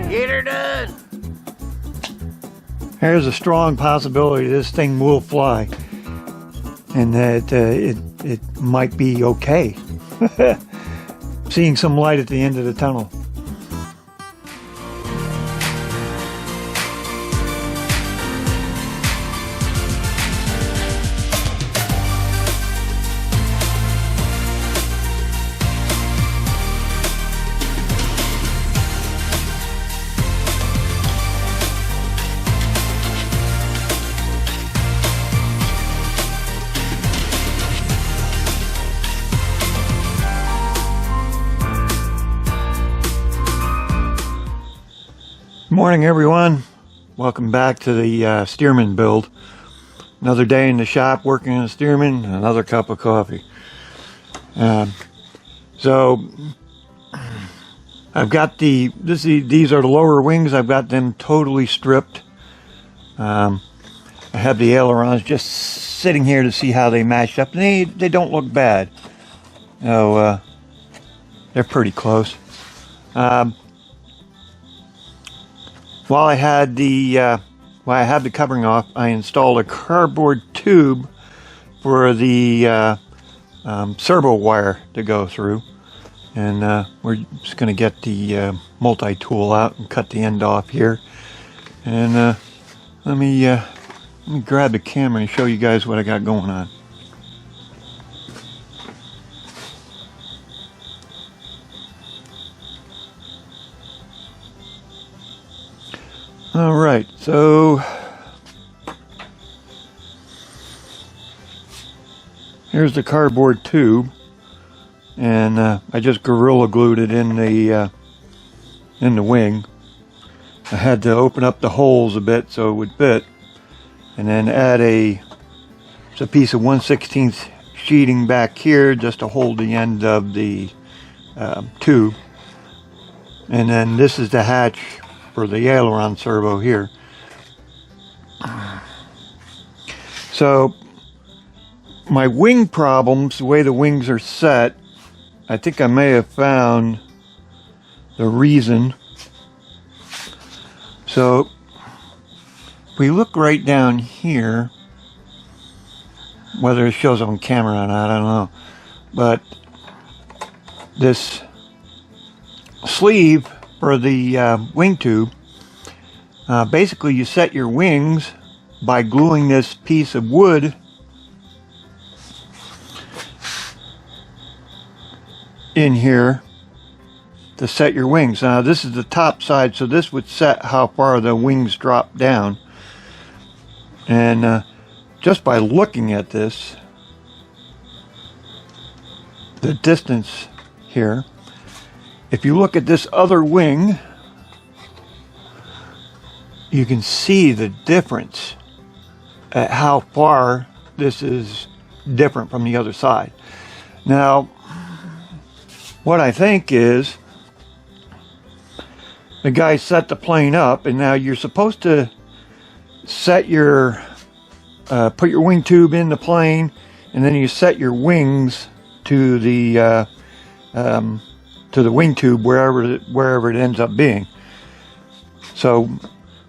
Get her done! There's a strong possibility this thing will fly, and that it might be okay. Seeing some light at the end of the tunnel. Morning everyone, welcome back to the Stearman build. Another day in the shop working on Stearman, another cup of coffee. So I've got these are the lower wings. I've got them totally stripped. I have the ailerons just sitting here to see how they match up. They don't look bad. Oh, they're pretty close. While I had the covering off, I installed a cardboard tube for the servo wire to go through, and we're just going to get the multi-tool out and cut the end off here. And let me grab the camera and show you guys what I got going on. Alright, so here's the cardboard tube, and I just Gorilla Glued it in the wing. I had to open up the holes a bit so it would fit, and then add a piece of 1/16 sheeting back here just to hold the end of the tube. And then this is the hatch for the aileron servo here. So my wing problems, the way the wings are set, I think I may have found the reason. So if we look right down here, whether it shows on camera or not, I don't know, but this sleeve for the wing tube, basically you set your wings by gluing this piece of wood in here to set your wings. Now this is the top side, so this would set how far the wings drop down. And just by looking at this, the distance here, if you look at this other wing, you can see the difference at how far this is different from the other side. Now, what I think is the guy set the plane up, and now you're supposed to set your put your wing tube in the plane, and then you set your wings to the wing tube wherever it ends up being. So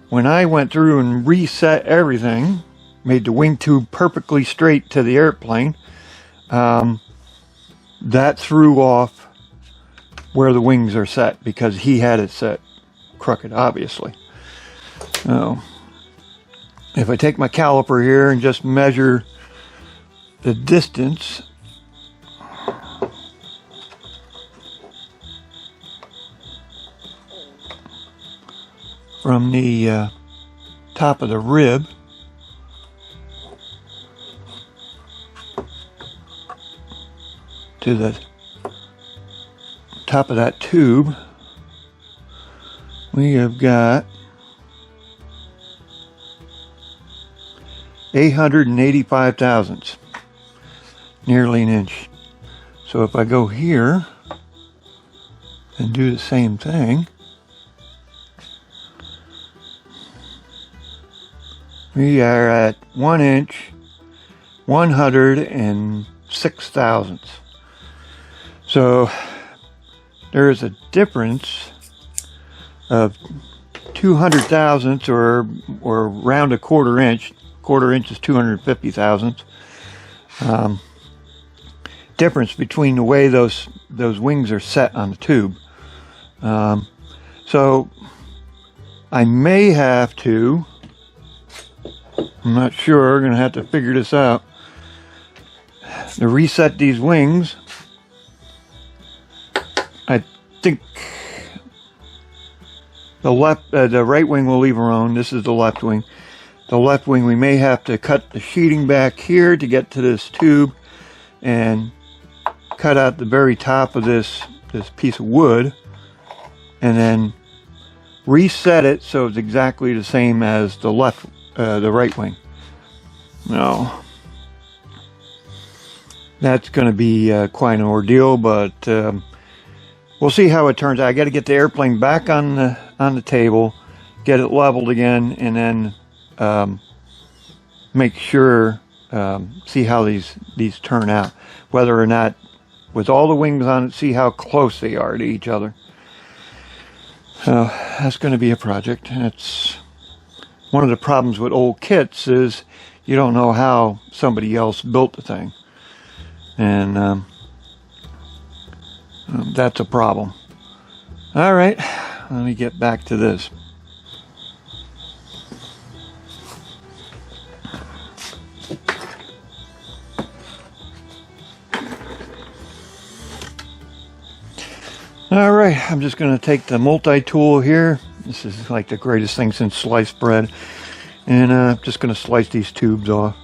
when I went through and reset everything, made the wing tube perfectly straight to the airplane, that threw off where the wings are set, because he had it set crooked, obviously. So if I take my caliper here and just measure the distance from the top of the rib to the top of that tube, we have got 885 thousandths, nearly an inch. So if I go here and do the same thing, we are at 1 inch, 106 thousandths. So there's a difference of 200 thousandths, or around a quarter inch. Quarter inch is 250 thousandths. Difference between the way those wings are set on the tube. So I may have to, I'm not sure, going to have to figure this out, to reset these wings. I think the right wing will leave alone. This is the left wing. The left wing, we may have to cut the sheeting back here to get to this tube and cut out the very top of this piece of wood, and then reset it so it's exactly the same as the right wing. Now, that's going to be quite an ordeal, but we'll see how it turns out. I got to get the airplane back on the table, get it leveled again, and then make sure, see how these turn out. Whether or not, with all the wings on it, see how close they are to each other. So that's going to be a project. It's one of the problems with old kits is you don't know how somebody else built the thing, and that's a problem. All right, let me get back to this. All right, I'm just going to take the multi-tool here. This is like the greatest thing since sliced bread. And I'm just going to slice these tubes off.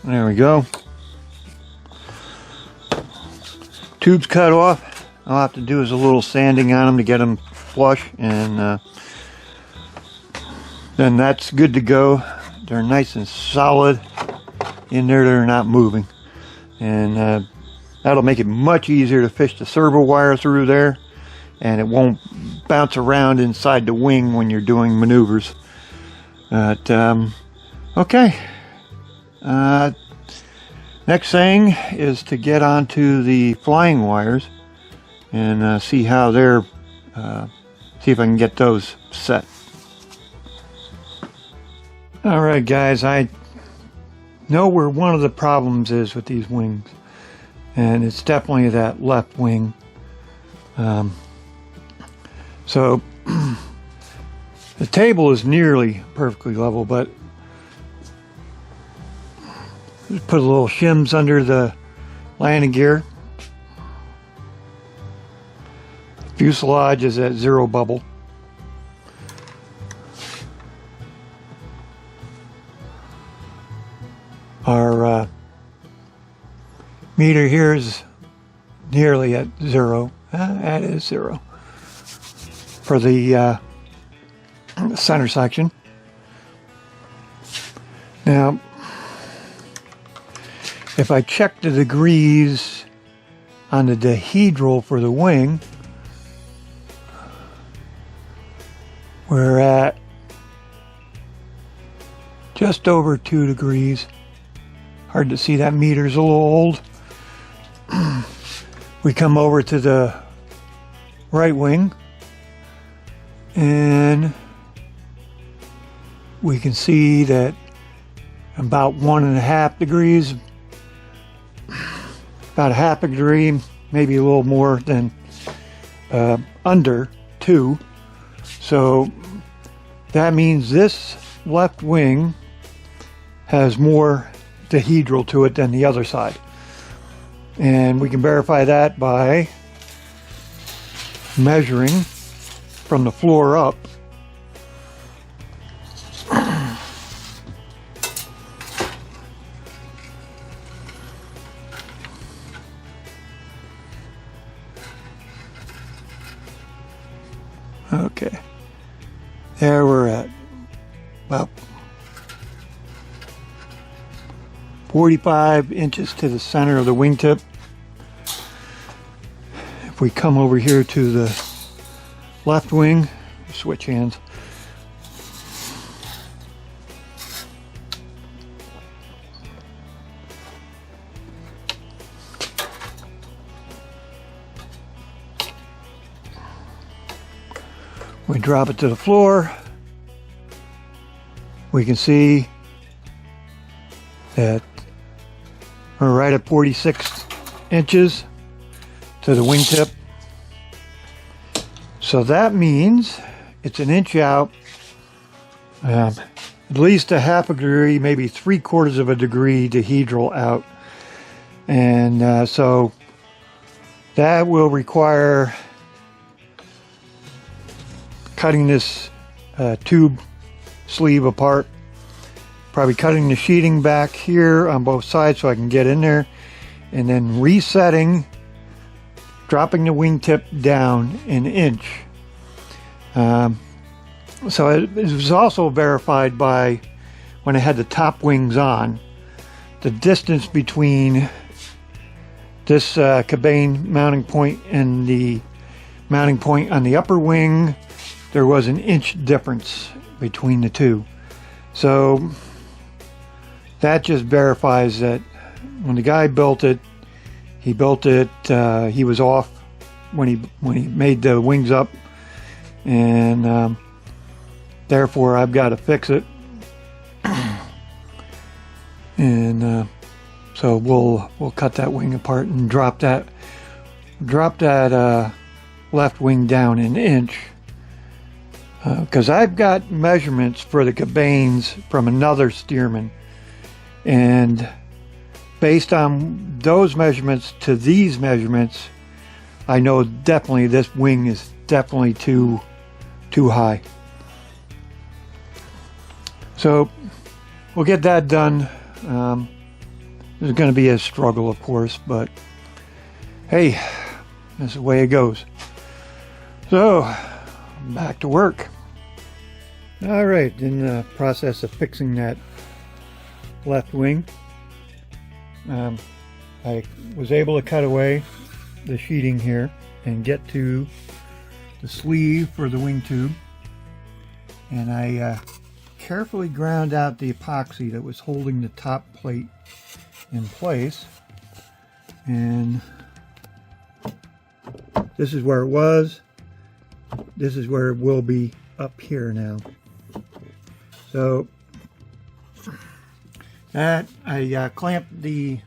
There we go. Tubes cut off. All I have to do is a little sanding on them to get them flush, and then that's good to go. They're nice and solid in there. They're not moving, and that'll make it much easier to fish the servo wire through there, and it won't bounce around inside the wing when you're doing maneuvers. But okay. Next thing is to get onto the flying wires and see how they're, see if I can get those set. Alright guys, I know where one of the problems is with these wings, and it's definitely that left wing. So the table is nearly perfectly level, but just put a little shims under the landing gear. Fuselage is at 0 bubble. Our meter here is nearly at 0. That is 0 for the center section. Now, if I check the degrees on the dihedral for the wing, we're at just over 2 degrees. Hard to see, that meter's a little old. We come over to the right wing, and we can see that about 1.5 degrees, about 1/2 degree, maybe a little more than under 2. So that means this left wing has more dihedral to it than the other side. And we can verify that by measuring from the floor up. Okay, There we're at about 45 inches to the center of the wingtip. If we come over here to the left wing, switch hands. We drop it to the floor. We can see that we're right at 46 inches to the wingtip. So that means it's an inch out, at least a half a degree, maybe 3/4 of a degree dihedral out. And so that will require cutting this tube sleeve apart, probably cutting the sheeting back here on both sides so I can get in there, and then resetting, dropping the wingtip down an inch. So it was also verified by when I had the top wings on, the distance between this cabane mounting point and the mounting point on the upper wing, there was an inch difference between the two. So that just verifies that when the guy built it, he was off when he made the wings up, and therefore I've got to fix it. And so we'll cut that wing apart and drop that left wing down an inch. Because I've got measurements for the cabanes from another Stearman, and based on those measurements to these measurements, I know definitely this wing is definitely too high. So we'll get that done. There's going to be a struggle, of course, but hey, that's the way it goes. So back to work. All right, in the process of fixing that left wing, I was able to cut away the sheeting here and get to the sleeve for the wing tube, and I carefully ground out the epoxy that was holding the top plate in place, and this is where it was. This is where it will be up here now. So that I clamped the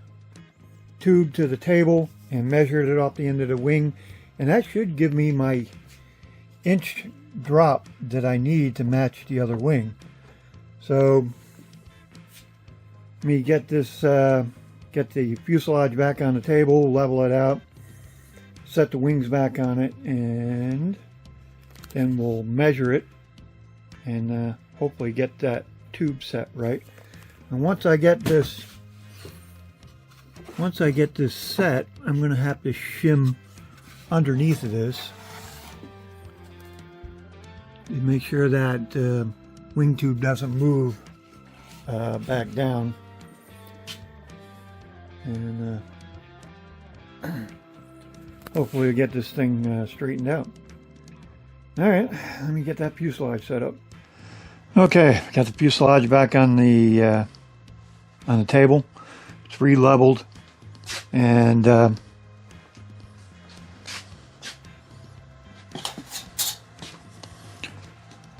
tube to the table and measured it off the end of the wing, and that should give me my inch drop that I need to match the other wing. So let me get this, get the fuselage back on the table, level it out, set the wings back on it, and then we'll measure it and hopefully get that tube set right. And once I get this set, I'm going to have to shim underneath of this to make sure that wing tube doesn't move back down. And hopefully we'll get this thing straightened out. All right, let me get that fuselage set up. Okay, got the fuselage back on the table. It's re-leveled, and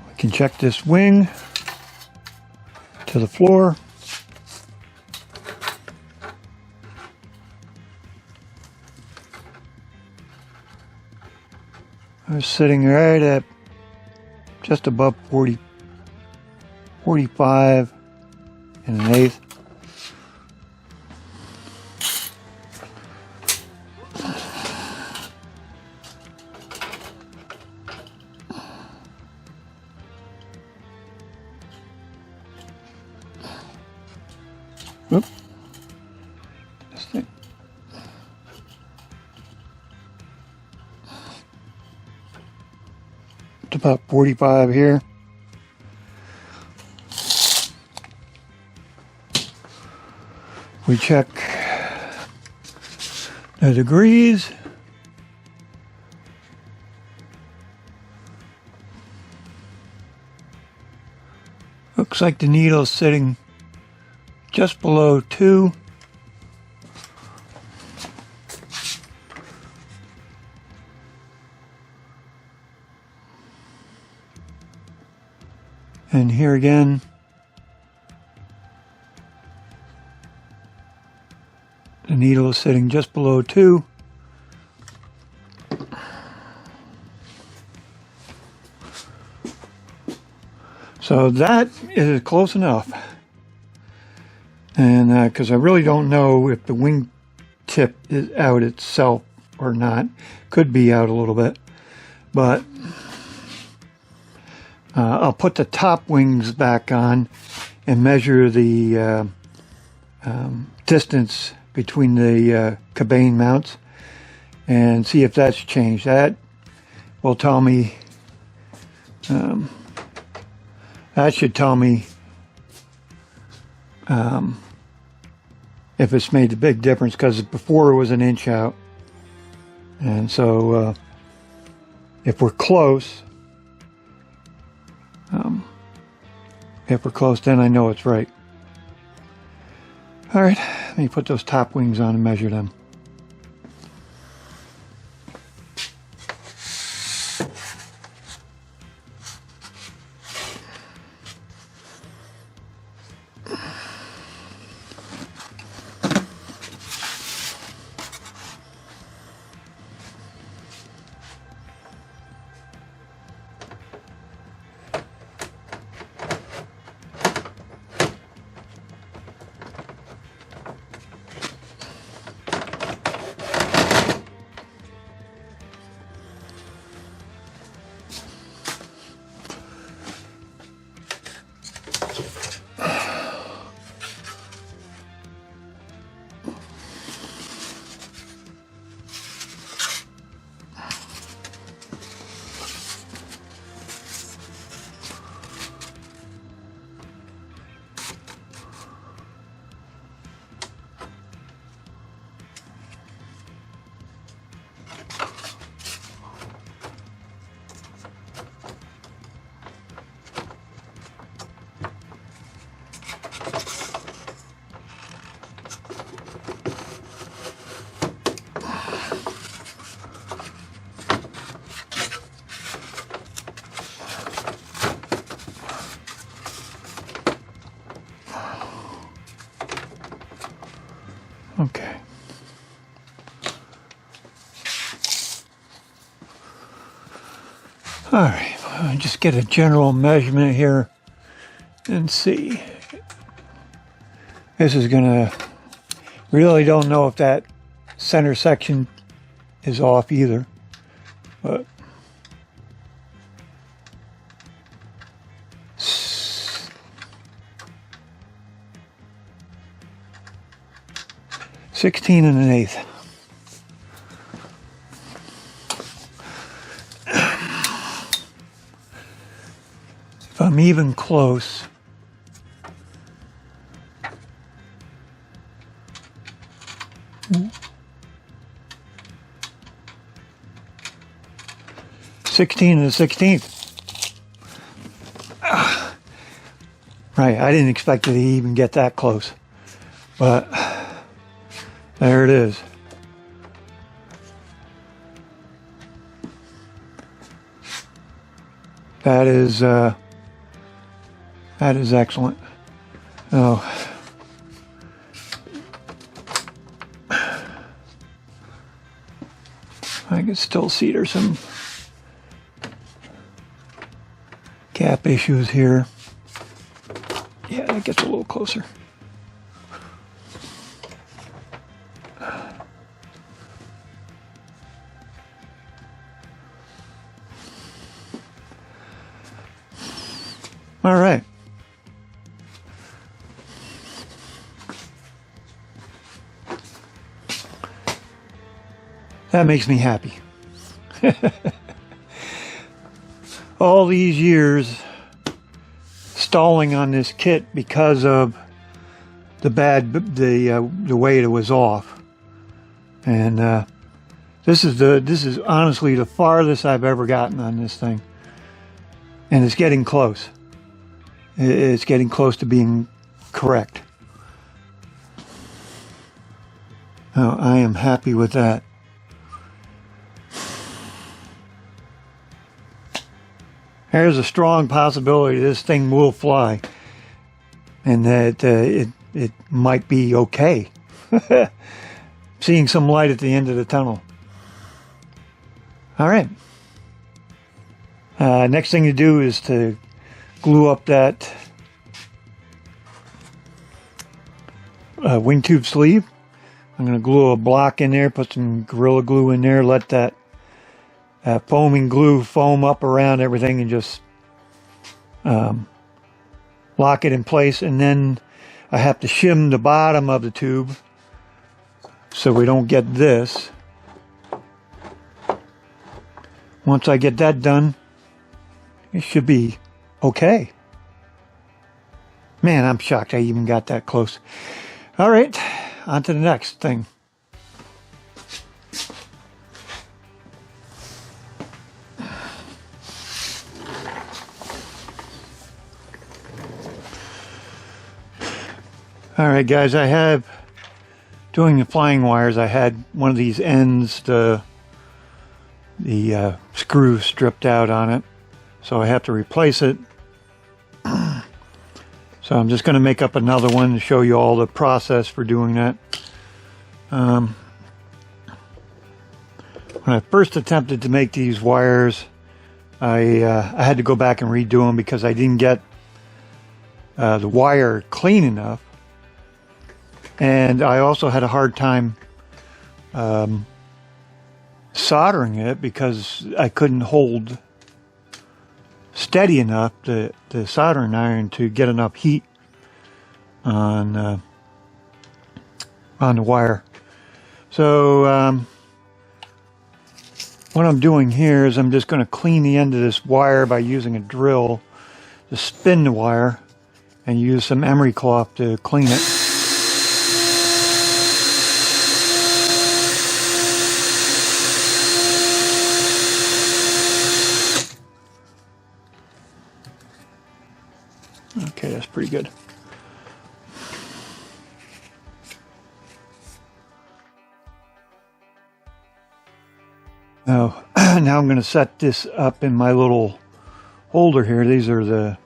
we can check this wing to the floor. I was sitting right at just above 45 and an eighth. Oop. This thing. It's about 45 here. We check the degrees. Looks like the needle is sitting just below 2. And here again, the needle is sitting just below 2. So that is close enough. And because I really don't know if the wing tip is out itself or not. Could be out a little bit. But I'll put the top wings back on and measure the distance between the cabane mounts and see if that's changed. That will tell me, that should tell me if it's made a big difference, because before it was an inch out. And so if we're close, then I know it's right. All right, let me put those top wings on and measure them. Okay. All right, I'll just get a general measurement here and see. This is gonna, really don't know if that center section is off either, but 16 1/8. If I'm even close, (16 1/16). Right, I didn't expect it to even get that close, but there it is. That is excellent. Oh, I can still see there's some gap issues here. Yeah, that gets a little closer. All right. That makes me happy. All these years stalling on this kit because of the way it was off. And this is honestly the farthest I've ever gotten on this thing, and it's getting close. It's getting close to being correct. Oh, I am happy with that. There's a strong possibility this thing will fly, and that it might be okay. Seeing some light at the end of the tunnel. All right. Next thing to do is to glue up that wing tube sleeve. I'm going to glue a block in there, put some Gorilla Glue in there, let that foaming glue foam up around everything, and just lock it in place. And then I have to shim the bottom of the tube so we don't get this. Once I get that done, it should be okay. Man, I'm shocked I even got that close. All right, on to the next thing. All right, guys, I have, doing the flying wires, I had one of these ends, the screw stripped out on it, so I have to replace it. So I'm just going to make up another one to show you all the process for doing that. When I first attempted to make these wires, I had to go back and redo them because I didn't get the wire clean enough. And I also had a hard time soldering it because I couldn't hold steady enough the soldering iron to get enough heat on the wire. So what I'm doing here is I'm just going to clean the end of this wire by using a drill to spin the wire and use some emery cloth to clean it. Okay, that's pretty good. Now I'm going to set this up in my little holder here. These are the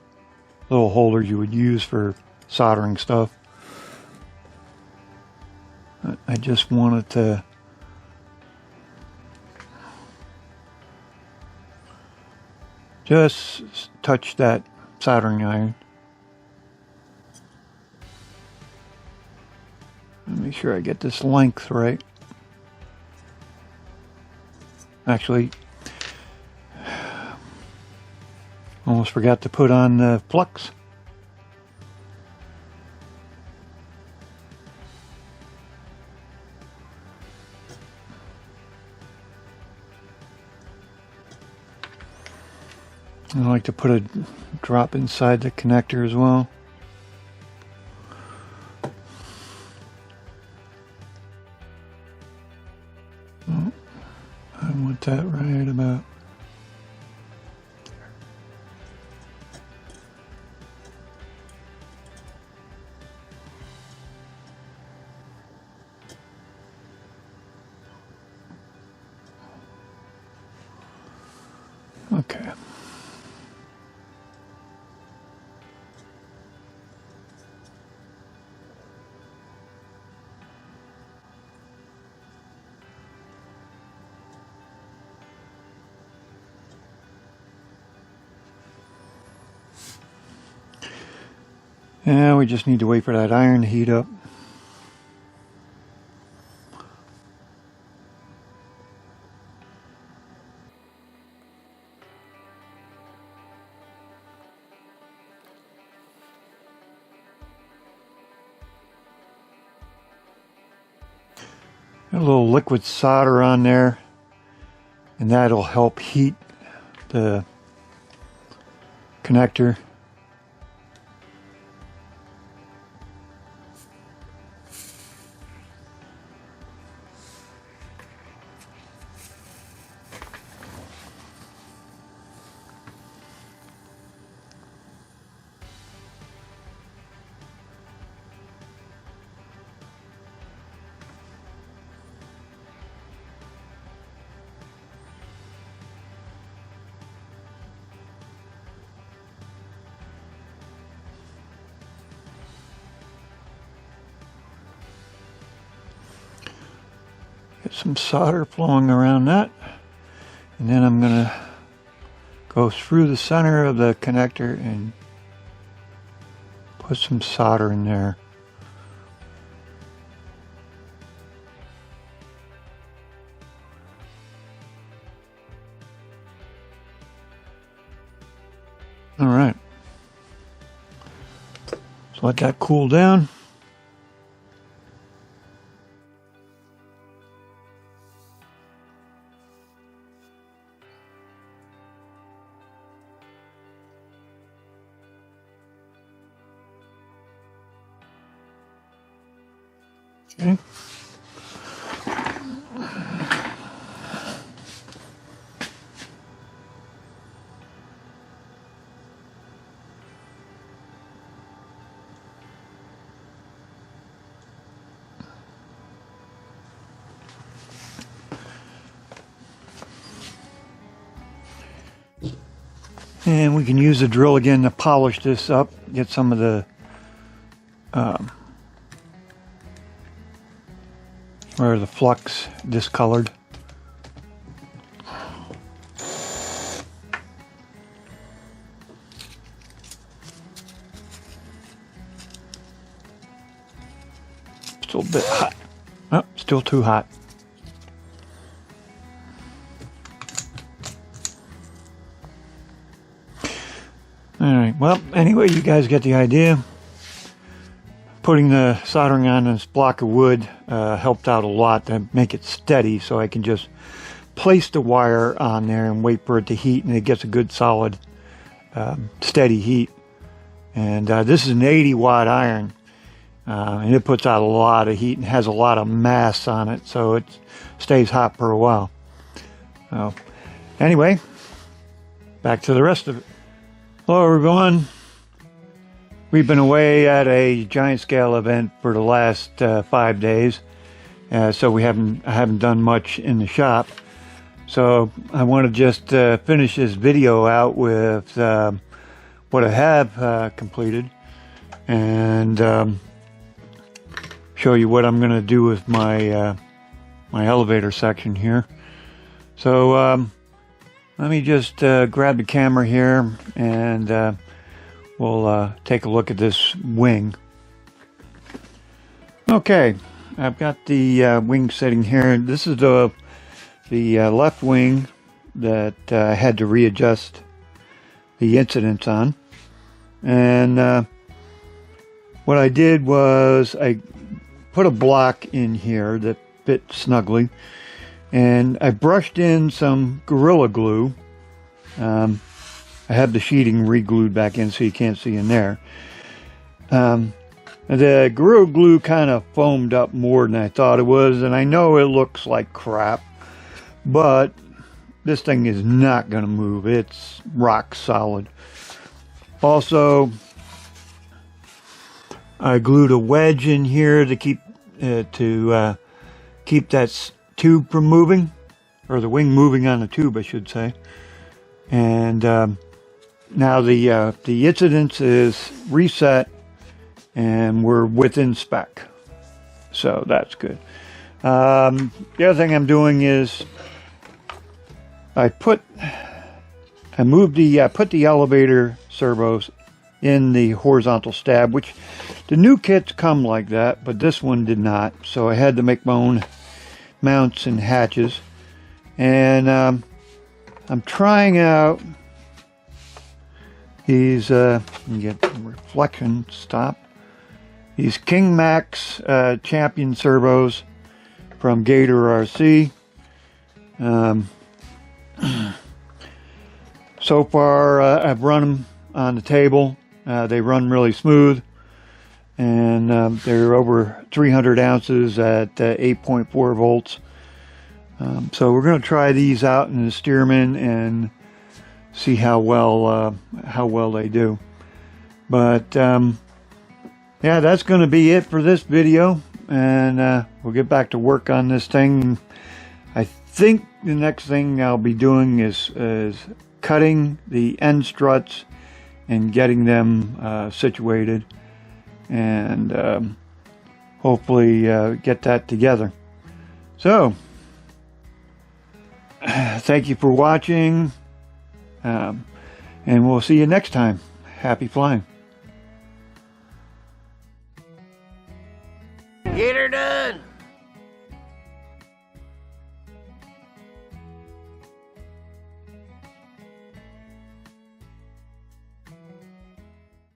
little holders you would use for soldering stuff. I just wanted to just touch that soldering iron. Make sure I get this length right. Actually, almost forgot to put on the flux. I like to put a drop inside the connector as well. I want that right about. Okay. Yeah, we just need to wait for that iron to heat up. A little liquid solder on there, and that'll help heat the connector. some solder flowing around that, and then I'm going to go through the center of the connector and put some solder in there. All right, so let that cool down. Okay. And we can use the drill again to polish this up, get some of the where the flux discolored. Still a bit hot. Oh, still too hot. Alright, well, anyway, you guys get the idea. Putting the soldering on this block of wood helped out a lot to make it steady, so I can just place the wire on there and wait for it to heat, and it gets a good solid steady heat. And this is an 80-watt iron, and it puts out a lot of heat and has a lot of mass on it, so it stays hot for a while. So anyway, back to the rest of it. Hello everyone. We've been away at a giant scale event for the last 5 days, so I haven't done much in the shop. So I want to just finish this video out with what I have completed, and show you what I'm going to do with my my elevator section here. So let me just grab the camera here, and we'll take a look at this wing. Okay, I've got the wing sitting here. This is the left wing that I had to readjust the incidence on. And what I did was I put a block in here that fit snugly, and I brushed in some Gorilla Glue. I have the sheeting re-glued back in so you can't see in there. The Gorilla Glue kind of foamed up more than I thought it was, and I know it looks like crap, but this thing is not going to move. It's rock solid. Also, I glued a wedge in here to keep that tube from moving, or the wing moving on the tube, I should say. And now the incidence is reset, and we're within spec, so that's good. The other thing I'm doing is I put the elevator servos in the horizontal stab, which the new kits come like that, but this one did not, so I had to make my own mounts and hatches. And I'm trying out these, you get reflection stop, these King Max Champion servos from Gator RC. So far I've run them on the table. They run really smooth, and they're over 300 ounces at 8.4 volts. So we're going to try these out in the Stearman and see how well they do. But yeah, that's going to be it for this video, and we'll get back to work on this thing. I think the next thing I'll be doing is cutting the end struts and getting them situated, and hopefully get that together. So thank you for watching, and we'll see you next time. Happy flying.